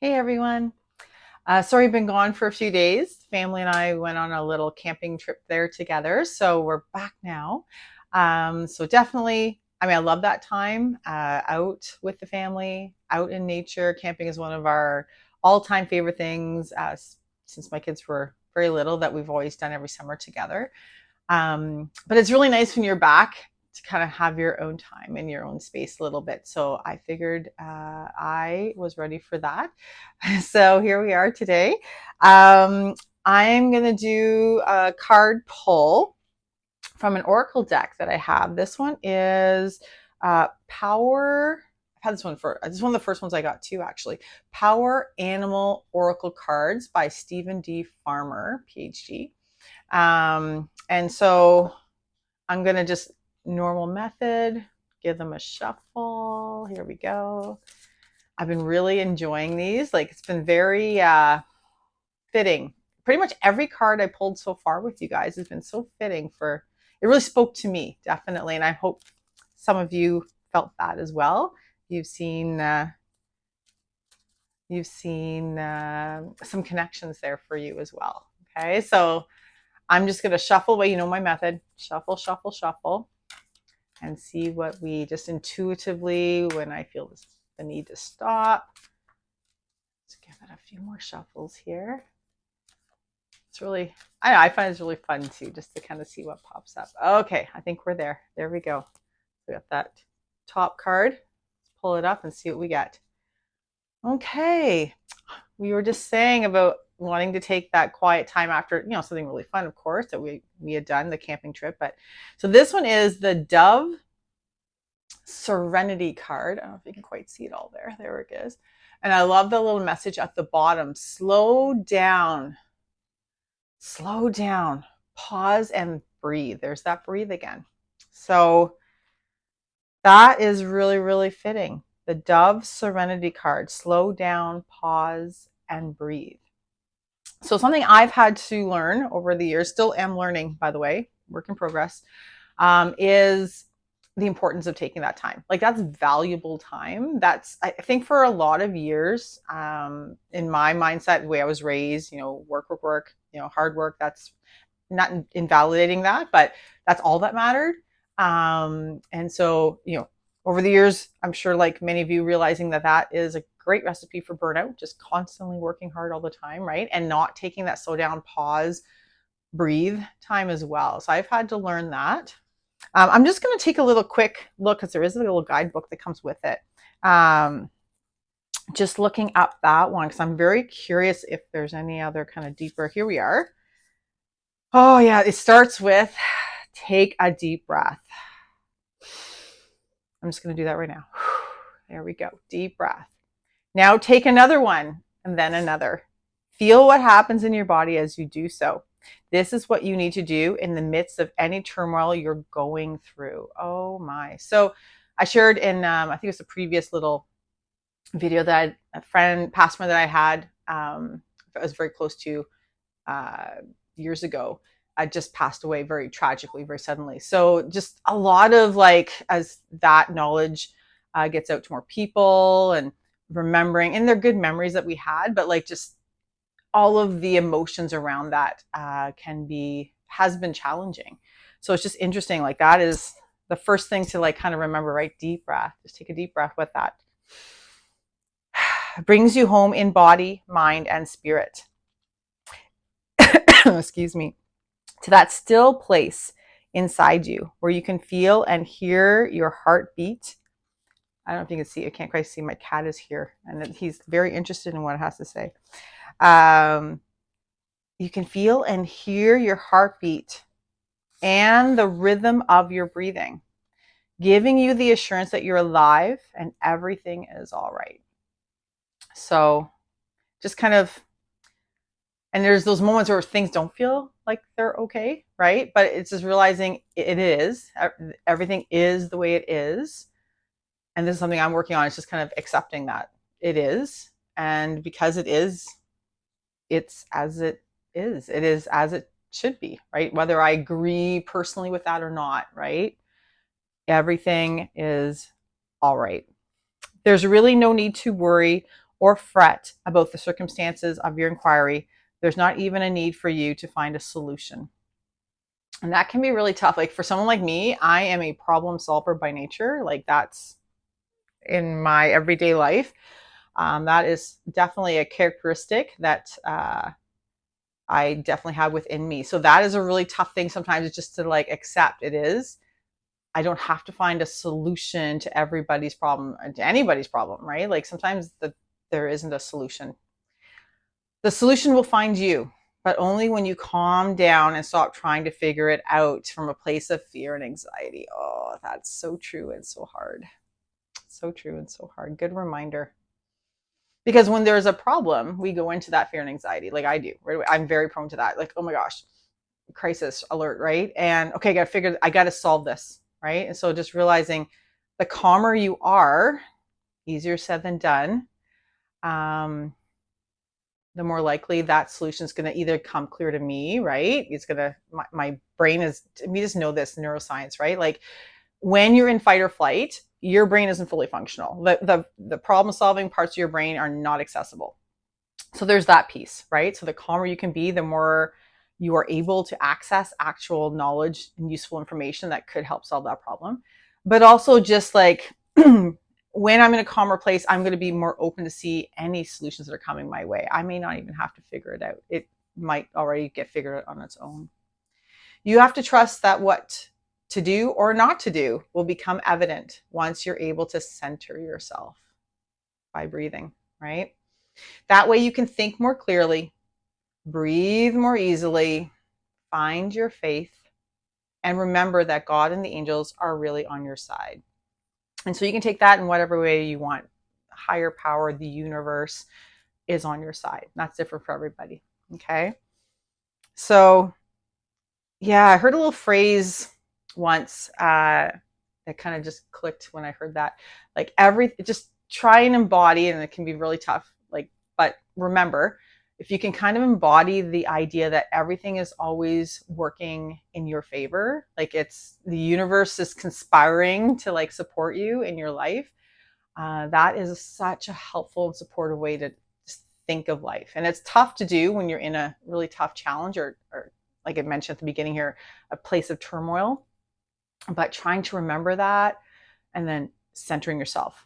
Hey everyone. Sorry, I've been gone for a few days. Family and I went on a little camping trip there together, so we're back now. So definitely, I love that time out with the family, out in nature. Camping is one of our all-time favorite things since my kids were very little that we've always done every summer together. But it's really nice when you're back to kind of have your own time in your own space a little bit. So I figured I was ready for that. So here we are today. Um, I'm going to do a card pull from an oracle deck that I have. This one is Power. I've had this one for this is one of the first ones I got too, actually. Power Animal Oracle Cards by Stephen D. Farmer, PhD. And so I'm going to just normal method, give them a shuffle. Here we go. I've been really enjoying these. Like it's been very fitting. Pretty much every card I pulled so far with you guys has been so fitting for it really spoke to me, definitely. And I hope some of you felt that as well. You've seen some connections there for you as well. Okay, so I'm just going to shuffle away. You know my method. Shuffle, shuffle, shuffle. And see what we just intuitively, when I feel the need to stop. Let's give it a few more shuffles here. It's really, I find it's really fun too, just to kind of see what pops up. Okay, I think we're there. There we go. We got that top card. Let's pull it up and see what we get. Okay, we were just saying about wanting to take that quiet time after, something really fun, of course, that we had done, the camping trip. But so this one is the Dove Serenity card. I don't know if you can quite see it all there. There it is. And I love the little message at the bottom. Slow down. Slow down. Pause and breathe. There's that breathe again. So that is really, really fitting. The Dove Serenity card. Slow down, pause, and breathe. So something I've had to learn over the years, still am learning, by the way, work in progress, is the importance of taking that time. Like that's valuable time. That's, I think for a lot of years, in my mindset, the way I was raised, work, work, work, hard work, that's not invalidating that, but that's all that mattered. And so, over the years, I'm sure like many of you realizing that that is a great recipe for burnout, just constantly working hard all the time, right? And not taking that slow down, pause, breathe time as well. So I've had to learn that. I'm just going to take a little quick look because there is a little guidebook that comes with it. Just looking up that one because I'm very curious if there's any other kind of deeper. Here we are. Oh, yeah. It starts with take a deep breath. I'm just going to do that right now. There we go. Deep breath. Now take another one and then another. Feel what happens in your body as you do so. This is what you need to do in the midst of any turmoil you're going through. Oh my. So I shared in, I think it was a previous little video that past friend that I had, I was very close to years ago, just passed away very tragically, very suddenly. So just a lot of like, as that knowledge gets out to more people and remembering, and they're good memories that we had, but like just all of the emotions around that has been challenging. So it's just interesting. Like that is the first thing to like kind of remember, right? Deep breath. Just take a deep breath with that. Brings you home in body, mind, and spirit. Excuse me. To that still place inside you where you can feel and hear your heartbeat. I don't know if you can see, I can't quite see, my cat is here and he's very interested in what it has to say. You can feel and hear your heartbeat and the rhythm of your breathing, giving you the assurance that you're alive and everything is all right. So just kind of, and there's those moments where things don't feel like they're okay, right? But it's just realizing it is, everything is the way it is. And this is something I'm working on. It's just kind of accepting that it is. And because it is, it's as it is. It is as it should be, right? Whether I agree personally with that or not, right? Everything is all right. There's really no need to worry or fret about the circumstances of your inquiry. There's not even a need for you to find a solution. And that can be really tough. Like for someone like me, I am a problem solver by nature. Like that's in my everyday life. That is definitely a characteristic that I definitely have within me. So that is a really tough thing sometimes, it's just to like accept it is. I don't have to find a solution to everybody's problem, to anybody's problem, right? Like sometimes there isn't a solution. The solution will find you, but only when you calm down and stop trying to figure it out from a place of fear and anxiety. Oh, that's so true and so hard. So true and so hard. Good reminder. Because when there's a problem, we go into that fear and anxiety, like I do. Right? I'm very prone to that. Like, oh my gosh, crisis alert, right? And okay, I got to solve this, right? And so just realizing the calmer you are, easier said than done, the more likely that solution is going to either come clear to me, right? It's going to, my brain is, we just know this neuroscience, right? Like when you're in fight or flight, your brain isn't fully functional. The problem solving parts of your brain are not accessible. So there's that piece, right? So the calmer you can be, the more you are able to access actual knowledge and useful information that could help solve that problem. But also just like when I'm in a calmer place, I'm going to be more open to see any solutions that are coming my way. I may not even have to figure it out. It might already get figured out on its own. You have to trust that what to do or not to do will become evident once you're able to center yourself by breathing, right? That way you can think more clearly, breathe more easily, find your faith, and remember that God and the angels are really on your side. And so you can take that in whatever way you want. Higher power, the universe is on your side. That's different for everybody. Okay. So yeah, I heard a little phrase once that kind of just clicked when I heard that. Like just try and embody, and it can be really tough. Like, but remember, if you can kind of embody the idea that everything is always working in your favor, like it's the universe is conspiring to like support you in your life, that is such a helpful and supportive way to just think of life. And it's tough to do when you're in a really tough challenge or like I mentioned at the beginning here, a place of turmoil, but trying to remember that and then centering yourself.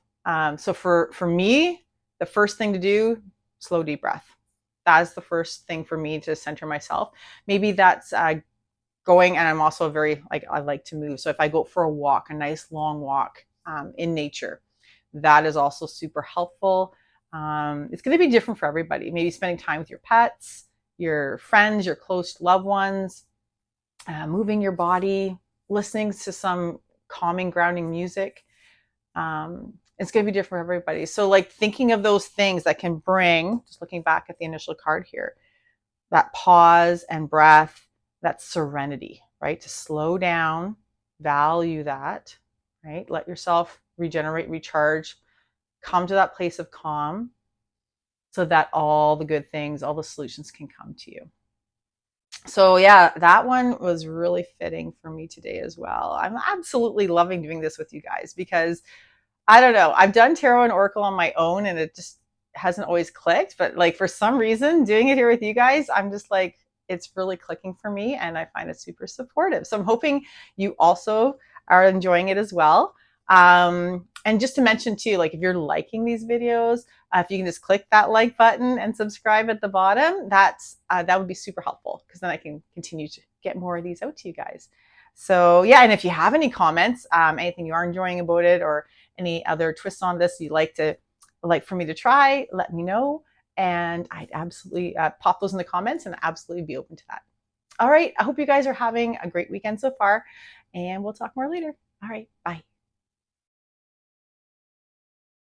So for me, the first thing to do, slow, deep breath. That is the first thing for me to center myself. Maybe that's going, and I'm also very, like, I like to move. So if I go for a walk, a nice long walk in nature, that is also super helpful. It's going to be different for everybody. Maybe spending time with your pets, your friends, your close loved ones, moving your body, listening to some calming, grounding music. It's going to be different for everybody. So like thinking of those things that can bring, just looking back at the initial card here, that pause and breath, that serenity, right? To slow down, value that, right? Let yourself regenerate, recharge, come to that place of calm so that all the good things, all the solutions can come to you. So yeah, that one was really fitting for me today as well. I'm absolutely loving doing this with you guys because I don't know, I've done tarot and oracle on my own and it just hasn't always clicked, but like for some reason doing it here with you guys, I'm just like, it's really clicking for me and I find it super supportive. So I'm hoping you also are enjoying it as well. And just to mention too, like if you're liking these videos, if you can just click that like button and subscribe at the bottom, that would be super helpful because then I can continue to get more of these out to you guys. So yeah, and if you have any comments, anything you are enjoying about it or any other twists on this you'd like for me to try, let me know. And I'd absolutely pop those in the comments and absolutely be open to that. All right. I hope you guys are having a great weekend so far and we'll talk more later. All right. Bye.